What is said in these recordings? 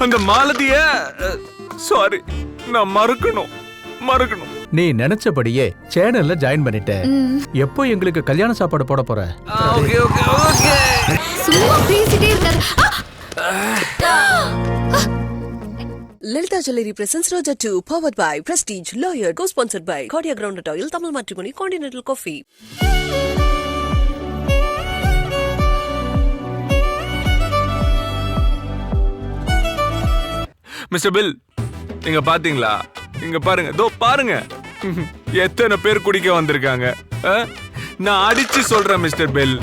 அந்த மாலதிய சாரி நான் மறக்கணும். நீ நினைச்சபடியே சேனல்ல ஜாயின் பண்ணிட்ட. எப்போ எங்களுக்கு கல்யாண சாப்பாடு போட போற? Okay okay okay. சும்மா பேசிட்டே இருக்காரு. Lalita Jewelry presents Roja 2, powered by Prestige, Lawyer, co-sponsored by Cordia Groundnut Oil, Tamil Matrimony, Continental Coffee. Mister bill, இங்க பாத்தீங்களா? இங்க பாருங்க, தோ பாருங்க, எத்தனை பேர் குடிக்க வந்திருக்காங்க. நான் அடிச்சு சொல்றேன் மிஸ்டர் பில்,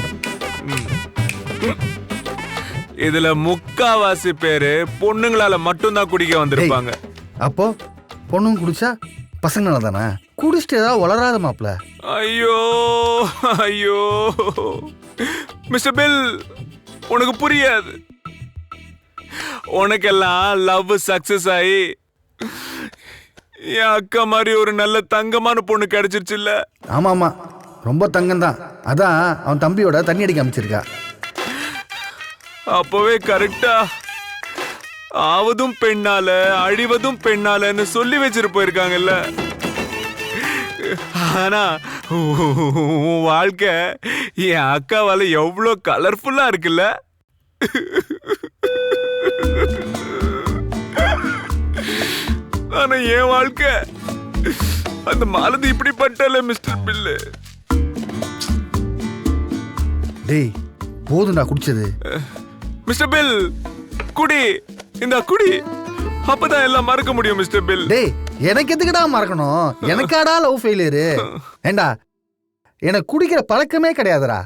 இதுல முக்காவாசி பேரு பொண்ணுங்களால மட்டும்தான் குடிக்க வந்திருப்பாங்க. அப்போ பொண்ணுங்க குடிச்சா பசங்களால தானே? குடிச்சிட்டு ஏதாவது வளராத மாப்ள. ஐயோ ஐயோ மிஸ்டர் பில், உனக்கு புரியாது. உனக்கெல்லாம் லவ் சக்சஸ் ஆகி என் அக்கா மாதிரி ஒரு நல்ல தங்கமான பொண்ணு கிடைச்சிருச்சு இல்ல? ஆமா ஆமா, ரொம்ப தங்கம் தான். அதான் அவன் தம்பியோட தண்ணி அடிக்க அமைச்சிருக்கா. அப்பவே கரெக்டா ஆவதும் பெண்ணால அழிவதும் பெண்ணாலன்னு சொல்லி வச்சிட்டு போயிருக்காங்கல்ல. ஆனா உன் வாழ்க்கை என் அக்காவால எவ்வளோ கலர்ஃபுல்லா இருக்குல்ல. ஆனா என் வாழ்க்கை அந்த மாலதி இப்படி பட்டல மிஸ்டர் பில்லு. டேய் போதும்டா குடிச்சது. மிஸ்டர் பில், குடி, இந்த குடி, அப்பதான் எல்லாம் மறக்க முடியும் மிஸ்டர் பில். டேய் எனக்கு எதுக்குடா மறக்கணும்? எனக்காடா லவ் ஃபெயிலியரு? ஏண்டா எனக்கு குடிக்கிற பழக்கமே கிடையாதுடா.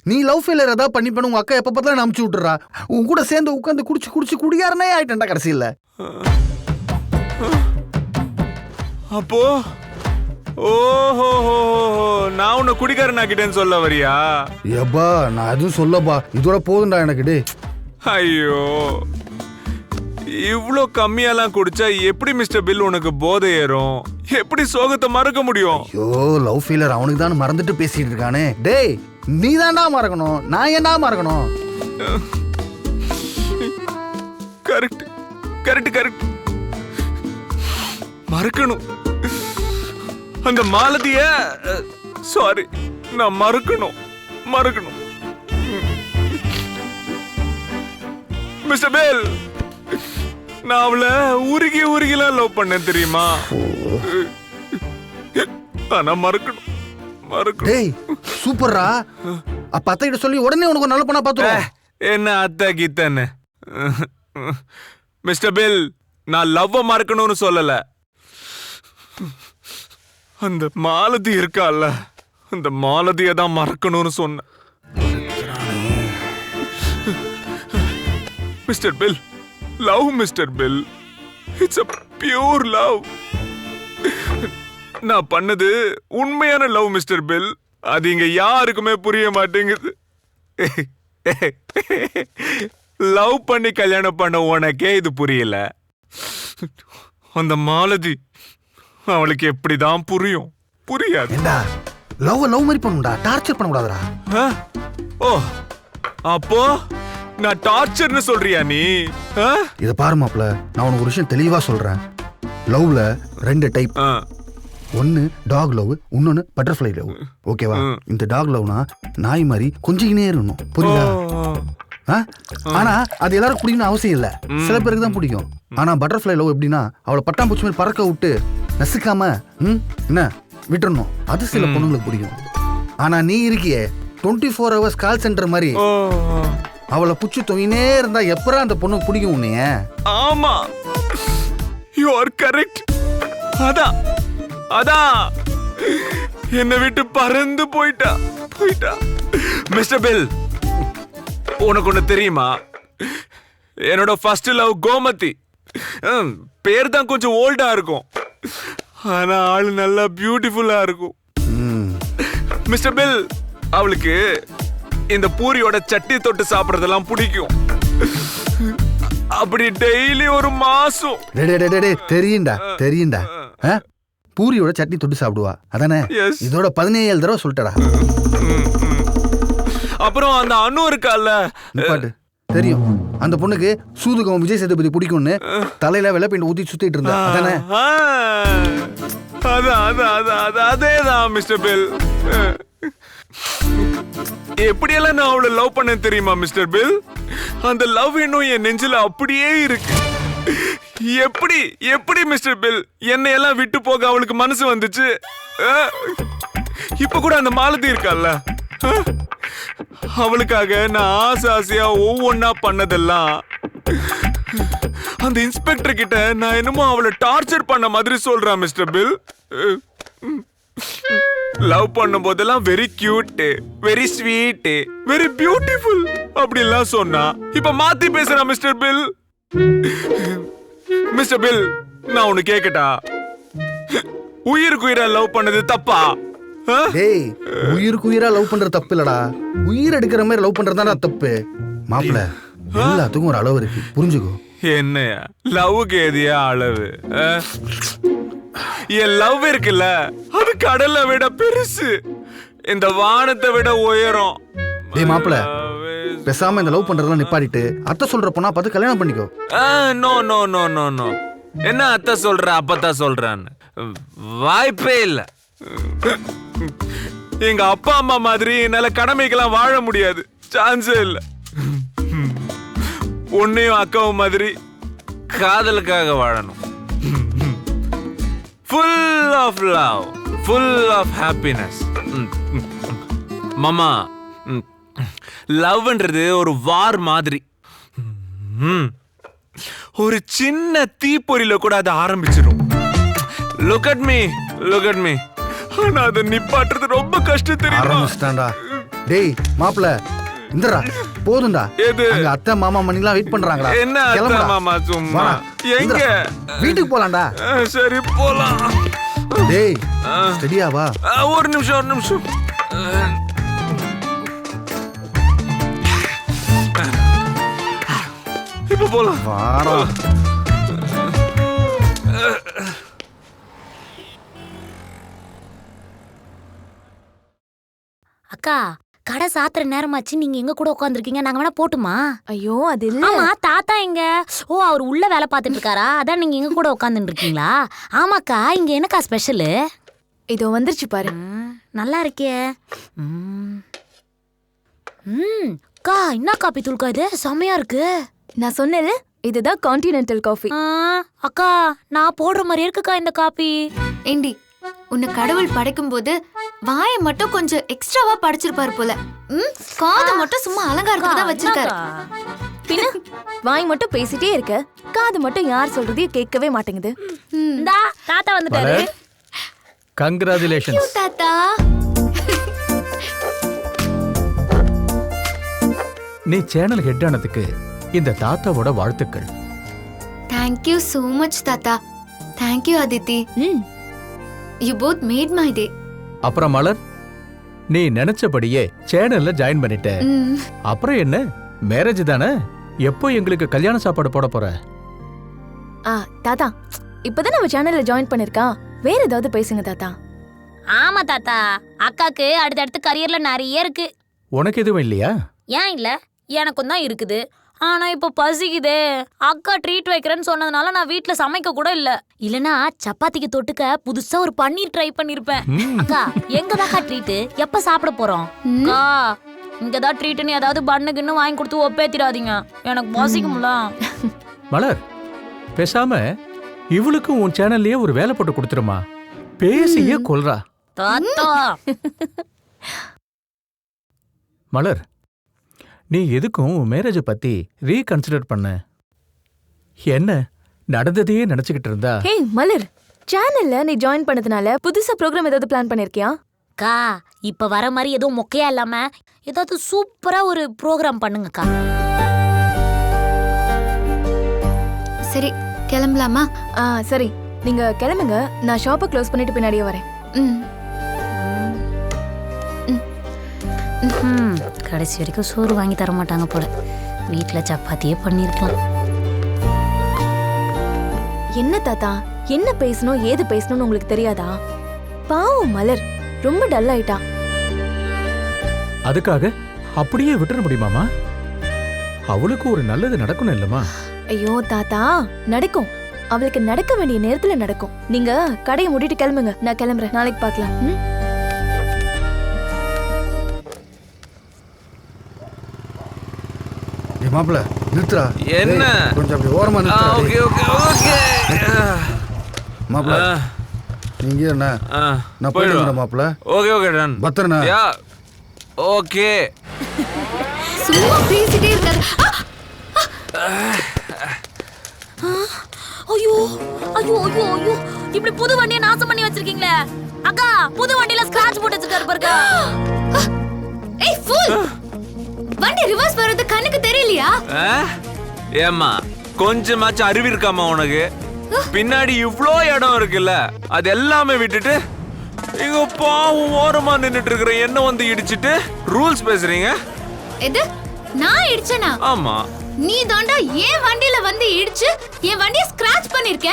நீ லவ் ஃபெயிலியர் ஏதாவது பண்ணி பண்ண உங்க அக்கா எப்ப பார்த்தாலும் அமுச்சு விட்டுறா. உன் கூட சேர்ந்து உட்காந்து குடிச்சு குடிச்சு குடியாரனே ஆயிட்டேன்டா கடைசியில். அப்போ ஓஹோ, நான் உன்னை குடிக்காரன் ஆக்கிட்டேன்னு சொல்ல வரியா? எப்பா நான் எதுவும் சொல்லப்பா, இதோட போதும்டா எனக்கு. டே ஐயோ, இவ்ளோ கம்மியாலாம் குடிச்சா எப்படி மிஸ்டர் பில் உனக்கு போதை ஏறும்? எப்படி சோகத்தை மறக்க முடியும்? ஐயோ லவ் ஃபெயிலியர் அவனுக்கு தான் மறந்துட்டு பேசிட்டு இருக்கானே. டேய் நீ தான்டா மறக்கணும், நான் ஏன்டா மறக்கணும்? கரெக்ட் கரெக்ட் கரெக்ட், மறக்கணும். அந்த மாலதிய சாரி நான் மறக்கணும். மிஸ்டர் பேல், நான் அவளை உருகிலாம் லவ் பண்ணேன் தெரியுமா? ஆனா மறக்கணும். டேய் சூப்பர்ரா. அப்ப அத்தை கிட்ட சொல்லி உடனே உனக்கு நல்ல பண்ணா பாத்துறோம். என்ன அத்தை கீத்தன்னு? மிஸ்டர் பில், நான் லவ்வ மறக்கணும்னு சொல்லல. அந்த மாலதி இருக்கால, அந்த மாலதியை தான் மறக்கணும்னு சொன்னேன். Mister bill, love mister bill, it's a pure love. நான் பண்ணது உண்மையான லவ் மிஸ்டர் பில். அது இங்க யாருக்குமே புரிய மாட்டேங்குது. லவ் பண்ணி கல்யாணம் பண்ண உனக்கே இது புரியல. அந்த மாலதி, அவளுக்கு எப்படிதான் புரியும்? புரியாது. லவ் மாதிரி பண்ணுடா, டார்ச்சர் பண்ண கூடாதுடா. ஓ, அப்போ நான் டார்ச்சர்னு சொல்றியா நீ? இத பாரு மாப்ள, நான் உனக்கு ஒரு விஷயம் தெளிவா சொல்றேன். லவ்ல 2 டைப். ஒன்னு டாக் லவ், இன்னொன்னு பட்டர்ஃப்ளை லவ். ஓகேவா? இந்த டாக் லவ்னா நாய் மாதிரி கொஞ்சிக்கினே இருக்கணும், புரியுதா? ஆனா அது எல்லாரும் பிடிக்கணும் அவசியம் இல்ல, சில பேருக்கு தான் பிடிக்கும். ஆனா பட்டர்ஃப்ளை லவ் எப்படின்னா அவளை பட்டாம்பூச்சி மாதிரி பறக்க விட்டு நசுக்காம என்ன விட்டுறணும். அது சில பொண்ணுங்களுக்கு பிடிக்கும். ஆனா நீ இருக்கியே 24 hours கால் சென்டர் மாதிரி, அவளை புச்சு தொங்கினே இருந்தா எப்பறம் அந்த பொண்ணுக்கு பிடிக்கும் உன்னைய? ஆமா, யூ ஆர் கரெக்ட். அதான் என்னை விட்டு பறந்து போயிட்டா. மிஸ்டர் பில், உனக்கு ஒண்ணு தெரியுமா? என்னோட ஃபர்ஸ்ட் லவ் கோமதி. பேர் தான் கொஞ்சம் ஓல்டா இருக்கும், ஆனா ஆளு நல்லா பியூட்டிஃபுல்லா இருக்கும். மிஸ்டர் பில், அவளுக்கு இந்த பூரியோட சட்டி தொட்டு சாப்பிடுறதெல்லாம் பிடிக்கும். அப்படி டெய்லி ஒரு மாசம். தெரியும்டா பூரியோட சட்னி தொட்டு சாப்பிடுவா, அதானே? இதோட 17 தடவை சொல்லிட்டடா. அப்புறம் அந்த அண்ணு இருக்கால, தெரியும். அந்த பொண்ணுக்கு சூதுகம் விஜய் சேதுபதி பிடிக்கும்னு தலையில வெள்ளை பெயிண்ட் ஊத்தி சுத்திட்டு இருந்தா அதானே? அதேதான் மிஸ்டர் பில். எப்படியெல்லாம் நான் அவளை லவ் பண்ண தெரியுமா மிஸ்டர் பில்? அந்த லவ் இன்னும் என் நெஞ்சில அப்படியே இருக்கு. எப்படி எப்படி மிஸ்டர் பில் என்னை எல்லாம் விட்டு போக அவளுக்கு மனசு வந்துச்சு? இப்ப கூட அந்த மாலதி இருக்கால, அவளுக்காக நான் ஆசையா ஒவ்வொன்னா பண்ணதெல்லாம் அந்த இன்ஸ்பெக்டர் கிட்ட நான் என்னமோ அவளை டார்ச்சர் பண்ண மாதிரி சொல்றான் மிஸ்டர் பில். லவ் பண்ணும் போதெல்லாம் very cute, very sweet, very beautiful அப்படிலாம் சொன்னா இப்ப மாத்தி பேசுறான் மிஸ்டர் பில். மிஸ்டர் பில், நான் ஒன்னு கேக்கட்டா? உயிருக்கு உயிரா லவ் பண்ணது தப்பா? டேய், உயிருக்கு உயிரா லவ் பண்றது தப்பு இல்லடா, உயிர் எடுக்கிற மாதிரி லவ் பண்றதுதானே தப்பு. மாப்பிள்ள, எல்லாத்துக்கும் ஒரு அளவு இருக்கு, புரிஞ்சுக்கோ. என்னையா லவ்வுக்கு எதையா அளவு? என் லவ் இருக்குல்ல, அது கடலை விட பெருசு, இந்த வானத்தை விட உயரம். டேய் மாப்பிள்ள, பேசாம இந்த லவ் பண்றதெல்லாம் நிப்பாட்டிட்டு அத்தை சொல்ற பொண்ணா பார்த்து கல்யாணம் பண்ணிக்கோ. No no no no no. என்ன அத்தை சொல்ற அப்பதான் சொல்றான்னு? வாய்ப்பே இல்ல. எங்க அப்பா அம்மா மாதிரி என்னால கடமைக்கெல்லாம் வாழ முடியாது, சான்ஸே இல்ல. உன்னையும் அக்காவும் மாதிரி காதலுக்காக வாழணும். Full of love, full of happiness. மாமா, லவ்ன்றது ஒரு வார் மாதிரி. ஒரு சின்ன தீப்பொறியில கூட அதை ஆரம்பிச்சிடும். Look at me, look at me. ஆனா அதை நிப்பாட்டுறது ரொம்ப கஷ்டம் தெரியுமா? ஆரம்பிச்சிட்டான்டா. டேய் மாப்பிள்ள, இந்தடா போதும்டா. அங்க அத்தை மாமா மணிலாம் வெயிட் பண்றாங்கடா. என்ன அத்தை மாமா சும்மா? எங்க? வீட்டுக்கு போலாம்டா. சரி போலாம். டேய் ஸ்டடியா வா. ஒரு நிமிஷம் ஒரு நிமிஷம். இப்ப போலாம். வாடா. அக்கா, கடை சாத்துற நேரமாச்சு, நீங்க எங்க கூட உட்காந்துருக்கீங்க, நாங்க வேணா போட்டுமா? ஐயோ அது இல்ல. ஆமா, தாத்தா எங்க? ஓ, அவர் உள்ள வேலை பார்த்துட்டு இருக்காரா? அதான் நீங்க எங்க கூட உட்காந்துட்டு இருக்கீங்களா? ஆமாக்கா, இங்க என்னக்கா ஸ்பெஷலு? இதோ வந்துருச்சு பாரு. நல்லா இருக்கே. அக்கா, என்ன காப்பி தூள்க்கா இது? செமையா இருக்கு. நான் சொன்னேன்ல, இதுதான் கான்டினென்டல் காஃபி. அக்கா, நான் போடுற மாதிரி இருக்குக்கா இந்த காப்பி. ஏண்டி, உன்னை கடவுள் படைக்கும் போது வாயை மட்டும் கொஞ்சம் எக்ஸ்ட்ராவா படைச்சிருப்பாரு போல. காது மட்டும் சும்மா அலங்காரத்துக்கு தான் வச்சிருக்காரு. பின்ன வாய் மட்டும் பேசிட்டே இருக்க, காது மட்டும் யார் சொல்றதையும் கேட்கவே மாட்டேங்குது. இந்தா தாத்தா வந்துட்டாரு. கங்க்ராச்சுலேஷன்ஸ் தாத்தா. நீ சேனல் ஹெட் ஆனதுக்கு இந்த தாத்தாவோட வாழ்த்துக்கள். Thank you so much தாத்தா. Thank you Aditi. You both made my day. அப்புறம் மலர், நீ நினைச்சபடியே சேனல்ல ஜாயின் பண்ணிட்ட. அப்புறம் என்ன, மேரேஜ் தானே? எப்போ எங்களுக்கு கல்யாண சாப்பாடு போட போற? தாத்தா, இப்பதான் நம்ம சேனல்ல ஜாயின் பண்ணிருக்கா, வேற ஏதாவது பேசுங்க தாத்தா. ஆமா தாத்தா, அக்காக்கு அடுத்தடுத்து கரியர்ல நிறைய இருக்கு. உனக்கு எதுவும் இல்லையா? ஏன் இல்ல, எனக்கும் தான் இருக்குது. ஆனா இப்ப பசிக்குதே. அக்கா ட்ரீட் வைக்கிறேன்னு சொன்னதுனால நான் வீட்ல சமைக்க கூட இல்ல. இல்லனா சப்பாத்திக்கு தொட்டுக்க புதுசா ஒரு பன்னீர் ட்ரை பண்ணிருப்பேன். அக்கா, எங்கதாக்கா ட்ரீட்? எப்ப சாப்பிட போறோம்? அக்கா, இங்கதான் ட்ரீட்னு ஏதாவது பண்ணு வாங்கி கொடுத்து ஒப்பேத்திடாதீங்க, எனக்கு பசிக்கும்ல. மலர், பேசாம இவளுக்கும் உன் சேனல்லயே ஒரு வேலை போட்டு கொடுத்துருமா? பேசியே கொல்றா. தாத்தா. மலர், நீ எதுக்கும் உன் மேரேஜை பத்தி ரீகன்சிடர் பண்ண? என்ன நடந்ததையே நினைச்சுக்கிட்டு இருந்தா? ஹே மலர், சேனல்ல நீ ஜாயின் பண்ணதுனால புதுசா ப்ரோக்ராம் ஏதாவது பிளான் பண்ணிருக்கியா? அக்கா, இப்ப வர மாதிரி எதுவும் மொக்கையா இல்லாம ஏதாவது சூப்பரா ஒரு ப்ரோக்ராம் பண்ணுங்கக்கா. சரி, கிளம்பலாமா? சரி, நீங்க கிளம்புங்க, நான் ஷாப்பை க்ளோஸ் பண்ணிட்டு பின்னாடியே வரேன். கடைசி வரைக்கும் சோறு வாங்கி தர மாட்டாங்க போல. வீட்டுல சப்பாத்தியே பண்ணிருக்கலாம். என்ன தாத்தா, என்ன பேசணும் ஏது பேசணும்னு உங்களுக்கு தெரியாதா? பாவம் மலர் ரொம்ப டல் ஆயிட்டா. அதுக்காக அப்படியே விட்டுற முடியுமாமா? அவளுக்கு ஒரு நல்லது நடக்கணும் இல்லம்மா? ஐயோ தாத்தா, நடக்கும். அவளுக்கு நடக்க வேண்டிய நேரத்துல நடக்கும். நீங்க கடையை மூடிட்டு கிளம்புங்க, நான் கிளம்புறேன். நாளைக்கு பார்க்கலாம். ஏய் மாப்பிள நிறுத்துறா. என்ன? ஏய், கொஞ்சம் அப்படி ஓரமா நிறுத்துறா. Okay okay okay. மாப்பிள நீங்க என்ன? நான் போயிடுறேன் மாப்பிள. Okay okay done. Pathirana? Yeah okay. சும்மா பேசிட்டே இருக்காரு. ஐயோ ஐயோ ஐயோ ஐயோ, இப்படி புது வண்டியை நாசம் பண்ணி வச்சிருக்கீங்களே. அக்கா, புது வண்டியில ஸ்கிராட்ச் போட்டு வச்சிருக்காரு பாருங்க. ஏய் ஃபூல், வண்டி ரிவர்ஸ் வர்றது கண்ணுக்கு தெரியலையா? ஏம்மா கொஞ்சமாச்சும் அறிவு இருக்காமா உனக்கு? பின்னாடி இவ்ளோ இடம் இருக்குல்ல, அது எல்லாமே விட்டுட்டு இங்க பாவம் ஓரமா நின்னுட்டு இருக்கிற என்ன வந்து இடிச்சிட்டு ரூல்ஸ் பேசுறீங்க? எது நான் இடிச்சனா? ஆமா, நீ தாண்டா என் வண்டியில வந்து இடிச்சு என் வண்டியை ஸ்கிராட்ச் பண்ணிருக்க.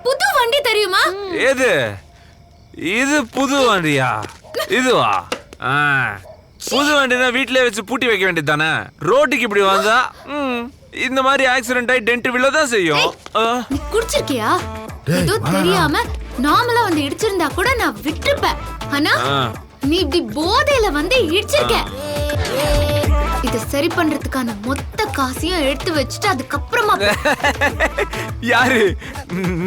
புது வண்டி தெரியுமா? எது இது புது வண்டியா? இதுவா? புது வண்டினா வீட்லயே வச்சு பூட்டி வைக்க வேண்டியது தானே. ரோட்டுக்கு இப்படி வந்தா இந்த மாதிரி ஆக்சிடென்ட் ஆகி டென்ட் விழதான் செய்யும். நீ குடிச்சிருக்கியா? ஏதோ தெரியாம நார்மலா வந்து இடிச்சிருந்தா கூட நான் விட்டுருப்பேன். ஆனா நீ இப்படி போதையில வந்து இடிச்சிருக்க. இத சரி பண்றதுக்கான மொத்த காசையும் எடுத்து வச்சுட்டு அதுக்கப்புறமா யாரு?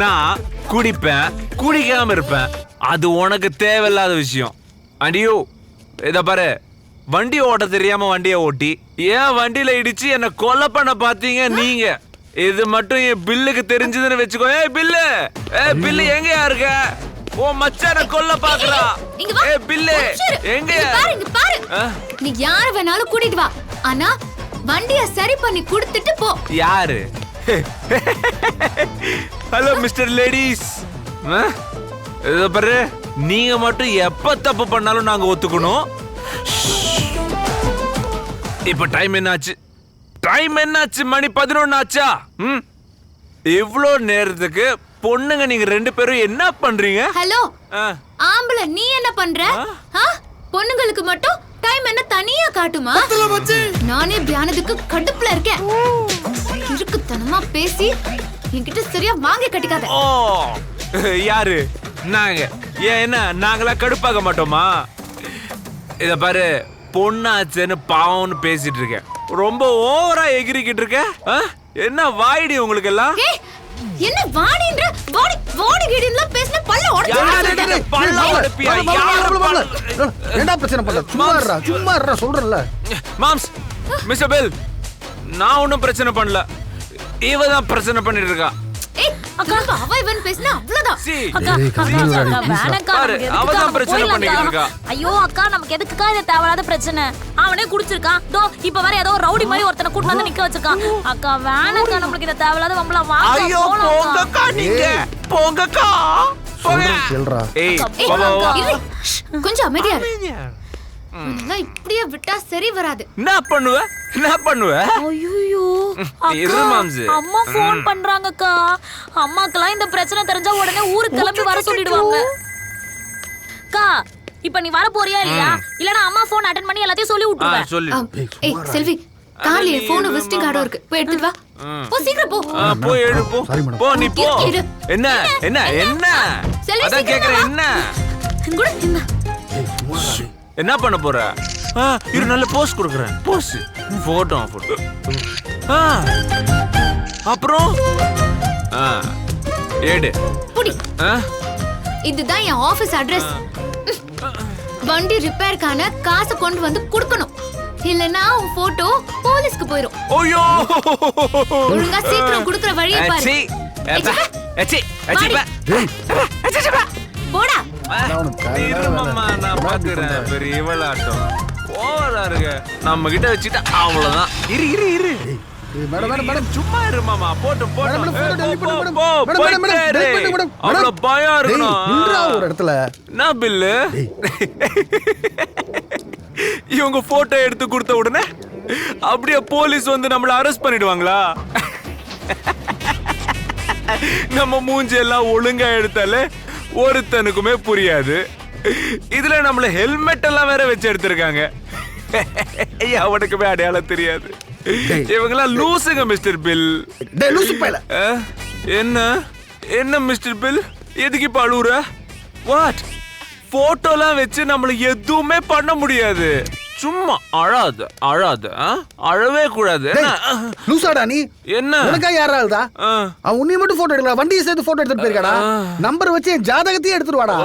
நான் குடிப்பேன், குடிக்காம இருப்பேன். அது உனக்கு தேவையில்லாத விஷயம். அடியோ இத பாரு, வண்டி ஓட்ட தெரியாம வண்டியை ஓட்டி ஏன் வண்டியில இடிச்சு என்ன கொலை பண்ண பாத்தீங்க நீங்க. இது மட்டும் என் பில்லுக்கு தெரிஞ்சதுன்னு வச்சுக்கோ. ஏய் பில்லு, பில்லு எங்கயா இருக்க? ஓ மச்சான கொல்ல பாக்குறா. ஏய் பில்லு எங்க? பாரு, நீ யார வேணாலும் கூட்டிட்டு வா, ஆனா வண்டியை சரி பண்ணி கொடுத்துட்டு போ. யாரு? ஹலோ மிஸ்டர் லேடிஸ், இத பாரு, நீங்க மட்டும் எப்ப தப்பு பண்ணாலும் நாங்க ஒத்துக்கணும். இப்ப டைம் என்னாச்சு? மணி 11 ஆச்சா? இவ்ளோ நேரத்துக்கு பொண்ணுங்க நீங்க 2 பேரும் என்ன பண்றீங்க? ஹலோ ஆம்பளை, நீ என்ன பண்ற? பொண்ணுங்களுக்கு மட்டும் டைம் என்ன தனியா காட்டுமா? நானே தியானத்துக்கு கடுப்புல இருக்கேன். இருக்குத்தனமா பேசி என்கிட்ட சரியா வாங்கி கட்டிக்காத. ஓ யாரு? நாங்க. ஏன் என்ன நாங்களா கடுப்பாக மாட்டோமா? இத பாரு, பொண்ணாச்சுன்னு பாவம்னு பேசிட்டு இருக்கேன். ரொம்ப ஓவரா எகிரிக்கிட்டு இருக்க. என்ன வாய்டி உங்களுக்கு எல்லாம்? என்ன வாடின்ற? வாடி கிடின்லாம் பேசினா பல்ல உடைச்சு பல்ல உடைப்பியா? என்ன பிரச்சனை பண்ணல? சும்மா இருடா சொல்றேன்ல. மாம்ஸ், மிஸ்டர் பெல், நான் ஒன்னும் பிரச்சனை பண்ணல. இவ தான் பிரச்சனை பண்ணிட்டு இருக்கா. ஏய் அக்கா, அவ இவன் பேசினா அவ்வளவுதான். அக்கா வேணக்கா, அவதான் பிரச்சனை பண்ணிட்டு இருக்கா. ஐயோ அக்கா, நமக்கு எதுக்குக்கா இது தேவையில்லாத பிரச்சனை? அவனே குடிச்சிருக்கான். தோ இப்ப வர ஏதோ ரவுடி மாதிரி ஒருத்தனை கூட்டு வந்து நிக்க வச்சிருக்கான். அக்கா வேணக்கா, நமக்கு இது தேவையில்லாத வம்பள வாங்க. ஐயோ போங்கக்கா, நீங்க போங்கக்கா. சொல்றா. ஏய் கொஞ்சம் அமைதியா இரு. இதெல்லாம் இப்படியே விட்டா சரி வராது. என்ன பண்ணுவ? ஐயோ இரு மாம்ஸ், அம்மா ஃபோன் பண்றாங்கக்கா. அம்மாக்கெல்லாம் இந்த பிரச்சனை தெரிஞ்சா உடனே ஊருக்கு கிளம்பி வர சொல்லிடுவாங்க. அக்கா, இப்ப நீ வர போறியா இல்லையா? இல்லனா அம்மா ஃபோன் அட்டெண்ட் பண்ணி எல்லாத்தையும் சொல்லி விட்டுருவேன். சொல்லு. ஏய் செல்வி, காலையில போன் விசிட்டிங் கார்டு இருக்கு, போய் எடுத்து வா. போ சீக்கிரம் போ. போய் எடு போ. போ நீ போ. என்ன செல்வி, அதான் கேக்குறேன். என்ன என்ன பண்ண போற? இரு, நல்ல போஸ் கொடுக்குறேன். போஸ் போட்டோ. அப்புறம் ஏடு புடி. இதுதான் என் ஆபீஸ் அட்ரஸ். வண்டி ரிப்பேர்க்கான காசை கொண்டு வந்து கொடுக்கணும். இல்லனா உன் போட்டோ போலீஸ்க்கு போயிடும். ஓயோ, ஒழுங்கா சீக்கிரம் கொடுக்கிற வழியை பாரு. போடா. நான் பாக்குறேன் பெரிய விளையாட்டம். ஓவரா இருக்கு. நம்ம கிட்ட வச்சுட்டு அவ்வளவுதான். இரு மேடம் சும்மா இரு மாமா. போட்டு மேடம் பயம் இருக்கணும் ஒரு இடத்துல. என்ன பில்லு? இவங்க போட்டோ எடுத்து கொடுத்த உடனே அப்படியே போலீஸ் வந்து நம்மள அரெஸ்ட் பண்ணிடுவாங்களா? நம்ம மூஞ்சி எல்லாம் ஒழுங்கா எடுத்தாலே ஒருத்தனுக்குமே புரியாது. இதுல நம்மள ஹெல்மெட் எல்லாம் வேற வச்சு எடுத்திருக்காங்க. அவனுக்குமே அடையாளம் தெரியாது. இவங்கெல்லாம் லூசுங்க மிஸ்டர் பில். டேய் லூசு பையல. என்ன என்ன மிஸ்டர் பில், எதுக்கு இப்ப அழுவுற? வாட்? போட்டோலாம் வச்சு நம்மள எதுவுமே பண்ண முடியாது. சும்மா அழாத அழாத, அழவே கூடாது. லூசாடா நீ? என்ன உனக்கா யாரால்தா? அவன் உன்னைய மட்டும் போட்டோ எடுக்கல, வண்டியை சேர்த்து போட்டோ எடுத்துட்டு போயிருக்காடா. நம்பர் வச்சு என் ஜாதகத்தையே எடுத்துருவாடா.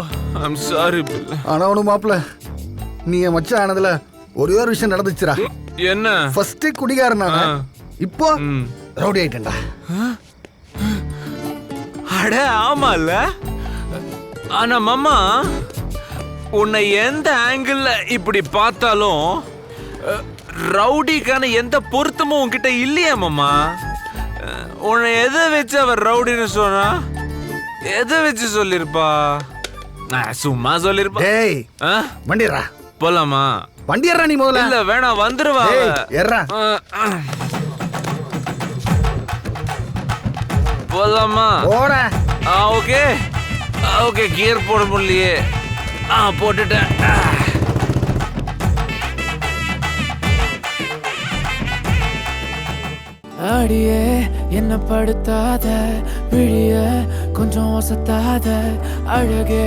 ஐம் சாரி பில். ஆனா ஒண்ணு மாப்பிள்ள, நீ என் மச்சான் ஆனதுல ஒரே ஒரு விஷயம் நடந்துச்சுடா. என்ன? ஃபர்ஸ்ட் குடிகாரன் நானு, இப்போ ரவுடி ஆயிட்டேன்டா. அட ஆமால. ஆனா மாமா, உன்னை எந்த ஆங்கிள் இப்படி பார்த்தாலும் ரவுடிக்கான எந்த பொருத்தமும் உன்கிட்ட இல்லையா மாமா? உன்னை எதை வச்சு அவர் ரவுடின்னு சொன்னா எதை வச்சு சொல்லிருப்பா? சும்மா சொல்லிருப்பா. டேய் வண்டியறா. போலாமா? வண்டியறா நீ முதல்ல. இல்ல வேணாம், வந்துருவா. ஏறா. போலாமா? போடா. ஓகே ஓகே, கியர் போட முடியலையே. போட்டுட்டேன். அடியே என்ன படுத்தாத, விழிய கொஞ்சம் ஒசத்தாத, அழகே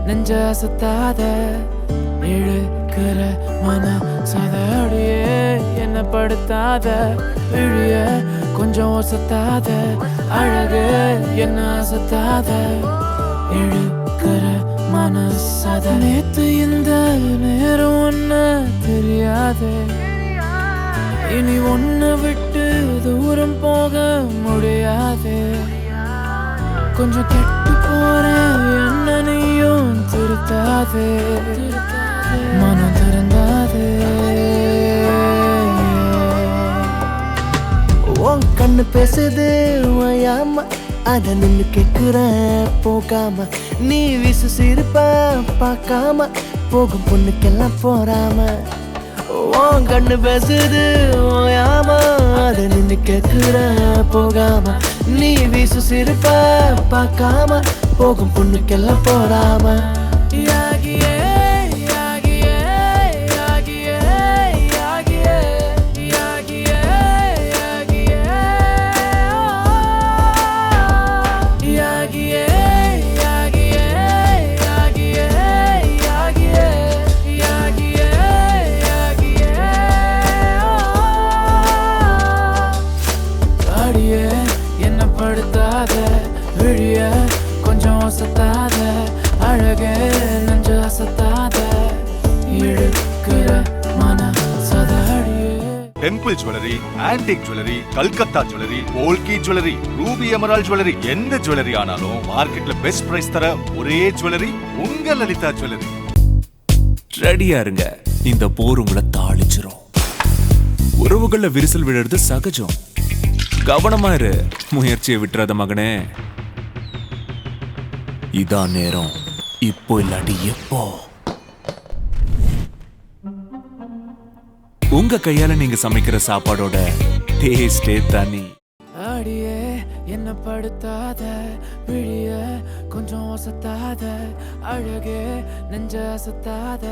நெஞ்ச அசத்தாத, இழுக்கிற மன சத. அடியே என்ன படுத்தாத, விழிய கொஞ்சம் ஒசத்தாத, அழகே என்ன அசத்தாத, இழுக்கிற மனசத. நேத்து இந்த நேரம் ஒன்ன தெரியாதே, இனி ஒன்ன விட்டு தூரம் போக முடியாதே. கொஞ்சம் கெட்டு போறேன், என்ன நீயும் திருத்தாதே, மனம் திறந்தாதே. உன் கண்ணு பேசுது ஓயாம, அத நின்னு கேக்குற போகாம. நீ விசு சிரிப்ப பார்க்காம, போகும் பொண்ணுக்கெல்லாம் போறாம. உன் கண்ணு பேசுது ஓயாம, அத நின்னு கேக்குற போகாம. நீ விசு சிரிப்ப பார்க்காம, போகும் பொண்ணுக்கெல்லாம் போறாம. யாகியே யாகியே யாகியே யாகியே யாகியே யாகியே யாகியே யாகியே யாகியே யாகியே யாகியே யாகியே. அடியே என்ன படுத்தாத, விழிய கொஞ்சம் ஒசத்தாத, அழகே நெஞ்ச அசத்தாத, இழுக்கிற மன சத. அடியே temple jewellery, antique jewellery, Calcutta jewellery, ஓல்கி ஜுவல்லரி, ரூபி எமரால்ட் ஜுவல்லரி, எந்த ஜுவல்லரி ஆனாலும் மார்க்கெட்ல பெஸ்ட் பிரைஸ் தர ஒரே ஜுவல்லரி உங்க லலிதா ஜுவல்லரி. ரெடியா இருங்க, இந்த போர் உங்களை தாளிச்சிரும். உறவுகள்ல விரிசல் விழுறது சகஜம். கவனமா இரு, முயற்சியை விட்டுறாத மகனே. இதான் நேரம், இப்போ இல்லாட்டி எப்போ. உங்க கையால நீங்க சமைக்கிற சாப்பாடோட டேஸ்டே தனி. அடியே என்ன படுத்தாத, விழிய கொஞ்சம் ஒசத்தாத, அழகே நெஞ்ச அசத்தாத,